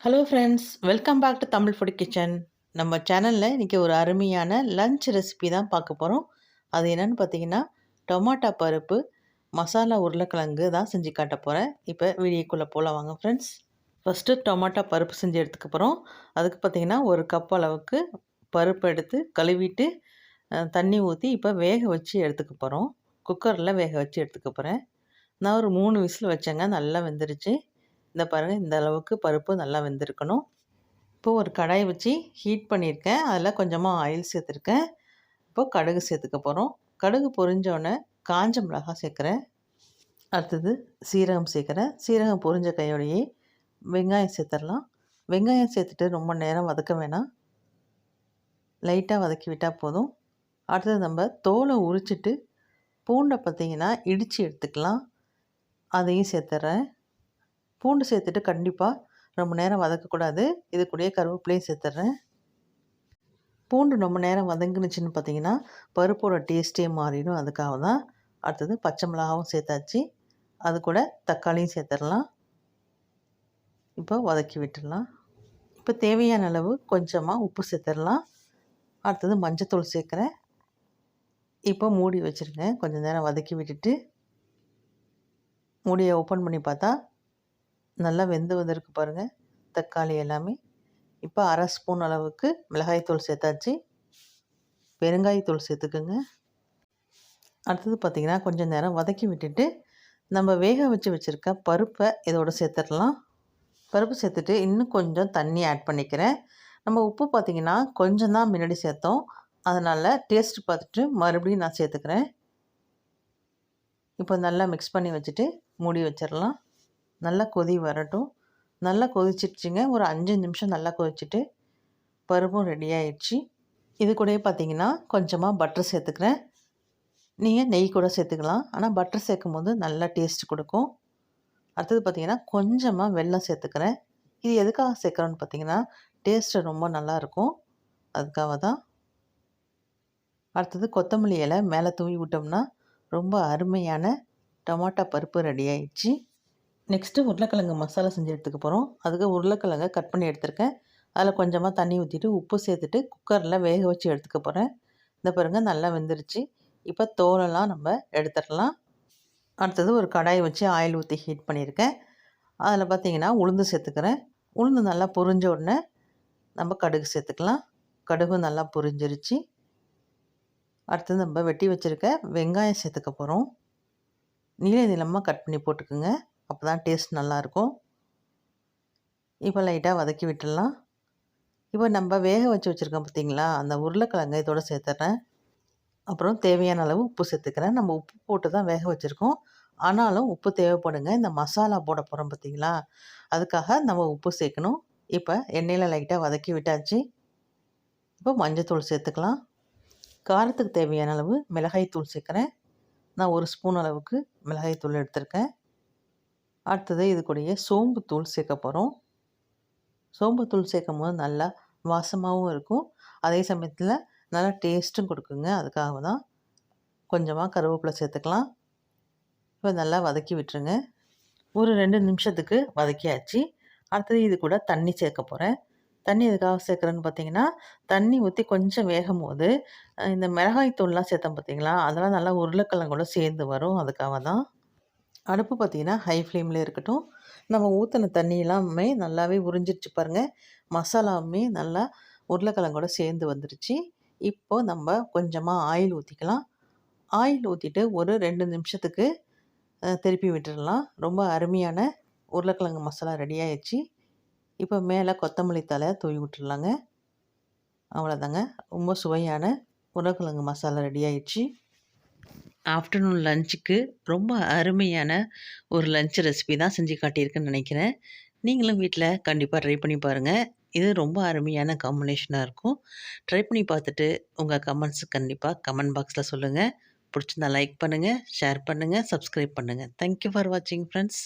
Hello friends, welcome back to Tamil food kitchen. நம்ம சேனலில் இன்றைக்கி ஒரு அருமையான லஞ்ச் ரெசிபி தான் பார்க்க போகிறோம். அது என்னென்னு பார்த்தீங்கன்னா, டொமாட்டோ பருப்பு மசாலா உருளைக்கிழங்கு தான் செஞ்சு காட்ட போகிறேன். இப்போ வீடியோக்குள்ளே போகலாம் வாங்க ஃப்ரெண்ட்ஸ். ஃபஸ்ட்டு டொமாட்டோ பருப்பு செஞ்சு எடுத்துக்க போகிறோம். அதுக்கு பார்த்திங்கன்னா ஒரு கப் அளவுக்கு பருப்பு எடுத்து கழுவிட்டு தண்ணி ஊற்றி இப்போ வேக வச்சு எடுத்துக்க போகிறோம். குக்கரில் வேக வச்சு எடுத்துக்க போகிறேன். நான் ஒரு 3 விசில் வச்சேங்க, நல்லா வெந்துருச்சு. இந்த பாருங்கள், இந்த அளவுக்கு பருப்பு நல்லா வெந்திருக்கணும். இப்போது ஒரு கடாய் வச்சு ஹீட் பண்ணியிருக்கேன். அதில் கொஞ்சமாக ஆயில் சேர்த்துருக்கேன். இப்போது கடுகு சேர்த்துக்க போகிறோம். கடுகு பொரிஞ்சோடனே காஞ்ச மிளகாய் சேர்க்குறேன். அடுத்தது சீரகம் சேர்க்குறேன். சீரகம் பொரிஞ்ச கையோடையே வெங்காயம் சேர்த்துடலாம். வெங்காயம் சேர்த்துட்டு ரொம்ப நேரம் வதக்க வேணாம், லைட்டாக வதக்கி விட்டால் போதும். அடுத்தது நம்ம தோலை உரிச்சிட்டு பூண்டை பார்த்திங்கன்னா இடித்து எடுத்துக்கலாம். அதையும் சேர்த்துட்றேன். பூண்டு சேர்த்துட்டு கண்டிப்பாக ரொம்ப நேரம் வதக்கக்கூடாது. இது கூடயே கருவேப்பிலையும் சேர்த்துட்றேன். பூண்டு ரொம்ப நேரம் வதங்குனுச்சுன்னு பார்த்தீங்கன்னா பருப்போட டேஸ்ட்டே மாறிடும், அதுக்காக தான். அடுத்தது பச்சை மிளகாவும் சேர்த்தாச்சு. அது கூட தக்காளியும் சேர்த்துடலாம். இப்போ வதக்கி விட்டுடலாம். இப்போ தேவையான அளவு கொஞ்சமாக உப்பு சேர்த்துடலாம். அடுத்தது மஞ்சத்தூள் சேர்க்குறேன். இப்போ மூடி வச்சுருங்க. கொஞ்சம் நேரம் வதக்கி விட்டுட்டு மூடியை ஓப்பன் பண்ணி பார்த்தா நல்லா வெந்து வந்திருக்கு பாருங்கள், தக்காளி எல்லாமே. இப்போ அரை ஸ்பூன் அளவுக்கு மிளகாய்த்தூள் சேர்த்தாச்சு. பெருங்காயத்தூள் சேர்த்துக்குங்க. அடுத்தது பார்த்திங்கன்னா கொஞ்சம் நேரம் வதக்கி விட்டுட்டு நம்ம வேக வச்சுருக்க பருப்பை இதோடு சேர்த்துடலாம். பருப்பு சேர்த்துட்டு இன்னும் கொஞ்சம் தண்ணி ஆட் பண்ணிக்கிறேன். நம்ம உப்பு பார்த்திங்கன்னா கொஞ்சம் தான் முன்னாடி சேர்த்தோம், அதனால் டேஸ்ட் பார்த்துட்டு மறுபடியும் நான் சேர்த்துக்கிறேன். இப்போ நல்லா மிக்ஸ் பண்ணி வச்சுட்டு மூடி வச்சிடலாம். நல்லா கொதி வரட்டும். நல்லா கொதிச்சிடுச்சுங்க. ஒரு 5 நிமிஷம் நல்லா கொதிச்சுட்டு பருப்பும் ரெடி ஆயிடுச்சு. இது கூடயே பார்த்திங்கன்னா கொஞ்சமாக பட்டர் சேர்த்துக்கிறேன். நீங்கள் நெய் கூட சேர்த்துக்கலாம், ஆனால் பட்டர் சேர்க்கும் போது நல்லா டேஸ்ட் கொடுக்கும். அடுத்தது பார்த்திங்கன்னா கொஞ்சமாக வெல்லம் சேர்த்துக்கிறேன். இது எதுக்காக சேர்க்குறோன்னு பார்த்திங்கன்னா டேஸ்ட்டு ரொம்ப நல்லாயிருக்கும், அதுக்காக தான். அடுத்தது கொத்தமல்லி இலை மேலே தூவி விட்டோம்னா ரொம்ப அருமையான டொமாட்டோ பருப்பு ரெடி ஆயிடுச்சு. நெக்ஸ்ட்டு உருளைக்கிழங்கு மசாலா செஞ்சு எடுத்துக்க போகிறோம். அதுக்கு உருளைக்கிழங்கை கட் பண்ணி எடுத்துருக்கேன். அதில் கொஞ்சமாக தண்ணி ஊற்றிட்டு உப்பு சேர்த்துட்டு குக்கரில் வேக வச்சு எடுத்துக்க போகிறேன். இந்த பாருங்கள், நல்லா வெந்துருச்சு. இப்போ தோலெல்லாம் நம்ம எடுத்துடலாம். அடுத்தது ஒரு கடாய் வச்சு ஆயில் ஊற்றி ஹீட் பண்ணியிருக்கேன். அதில் பார்த்திங்கன்னா உளுந்து சேர்த்துக்கிறேன். உளுந்து நல்லா பொரிஞ்ச உடனே நம்ம கடுகு சேர்த்துக்கலாம். கடுகு நல்லா பொரிஞ்சிருச்சு. அடுத்தது நம்ம வெட்டி வச்சுருக்க வெங்காயம் சேர்த்துக்க போகிறோம். நீள நீளமாக கட் பண்ணி போட்டுக்குங்க, அப்போ தான் டேஸ்ட் நல்லாயிருக்கும். இப்போ லைட்டாக வதக்கி விட்டுடலாம். இப்போ நம்ம வேக வச்சு வச்சுருக்கோம் பார்த்திங்களா, அந்த உருளைக்கிழங்கு இதோடு சேர்த்துட்றேன். அப்புறம் தேவையான அளவு உப்பு சேர்த்துக்கிறேன். நம்ம உப்பு போட்டு தான் வேக வச்சுருக்கோம், ஆனாலும் உப்பு தேவைப்படுங்க. இந்த மசாலா போட போகிறோம் பார்த்திங்களா, அதுக்காக நம்ம உப்பு சேர்க்கணும். இப்போ எண்ணெயில் லைட்டாக வதக்கி விட்டாச்சு. இப்போ மஞ்சத்தூள் சேர்த்துக்கலாம். காரத்துக்கு தேவையான அளவு மிளகாய் தூள் சேர்க்குறேன். நான் 1 ஸ்பூன் அளவுக்கு மிளகாய் தூள் எடுத்திருக்கேன். அடுத்தது இது கூடயே சோம்பு தூள் சேர்க்க போகிறோம். சோம்பு தூள் சேர்க்கும் போது நல்லா வாசமாகவும் இருக்கும், அதே சமயத்தில் நல்லா டேஸ்ட்டும் கொடுக்குங்க, அதுக்காக தான். கொஞ்சமாக கருவேப்பிலை சேர்த்துக்கலாம். இப்போ நல்லா வதக்கி விட்டுருங்க. ஒரு 2 நிமிஷத்துக்கு வதக்கியாச்சு. அடுத்தது இது கூட தண்ணி சேர்க்க போகிறேன். தண்ணி எதுக்காக சேர்க்குறேன்னு பார்த்தீங்கன்னா, தண்ணி ஊற்றி கொஞ்சம் வேகும் போது இந்த மிளகாய் தூள்லாம் சேர்த்தோம் பார்த்தீங்களா, அதெல்லாம் நல்லா உருளைக்கிழங்கோட சேர்ந்து வரும், அதுக்காக தான். அடுப்பு பார்த்திங்கன்னா ஹை ஃப்ளேமில் இருக்கட்டும். நம்ம ஊற்றின தண்ணி எல்லாமே நல்லாவே உறிஞ்சிருச்சு பாருங்கள். மசாலாவுமே நல்லா உருளைக்கிழங்கோட சேர்ந்து வந்துருச்சு. இப்போது நம்ம கொஞ்சமாக ஆயில் ஊற்றிக்கலாம். ஆயில் ஊற்றிட்டு ஒரு 2 நிமிஷத்துக்கு திருப்பி விட்டுடலாம். ரொம்ப அருமையான உருளைக்கிழங்கு மசாலா ரெடி ஆயிடுச்சு. இப்போ மேலே கொத்தமல்லி தழை தூவி விட்டுடலாங்க. அவ்வளோதாங்க, ரொம்ப சுவையான உருளைக்கிழங்கு மசாலா ரெடி ஆயிடுச்சு. ஆஃப்டர்நூன் லஞ்சுக்கு ரொம்ப அருமையான ஒரு லஞ்ச் ரெசிபி தான் செஞ்சு காட்டியிருக்கேன்னு நினைக்கிறேன். நீங்களும் வீட்டில் கண்டிப்பாக ட்ரை பண்ணி பாருங்கள். இது ரொம்ப அருமையான காம்பினேஷனாக இருக்கும். ட்ரை பண்ணி பார்த்துட்டு உங்கள் கமெண்ட்ஸ் கண்டிப்பாக கமெண்ட் பாக்ஸில் சொல்லுங்கள். பிடிச்சிருந்தா லைக் பண்ணுங்கள், ஷேர் பண்ணுங்கள், சப்ஸ்கிரைப் பண்ணுங்கள். தேங்க்யூ ஃபார் வாட்சிங் ஃப்ரெண்ட்ஸ்.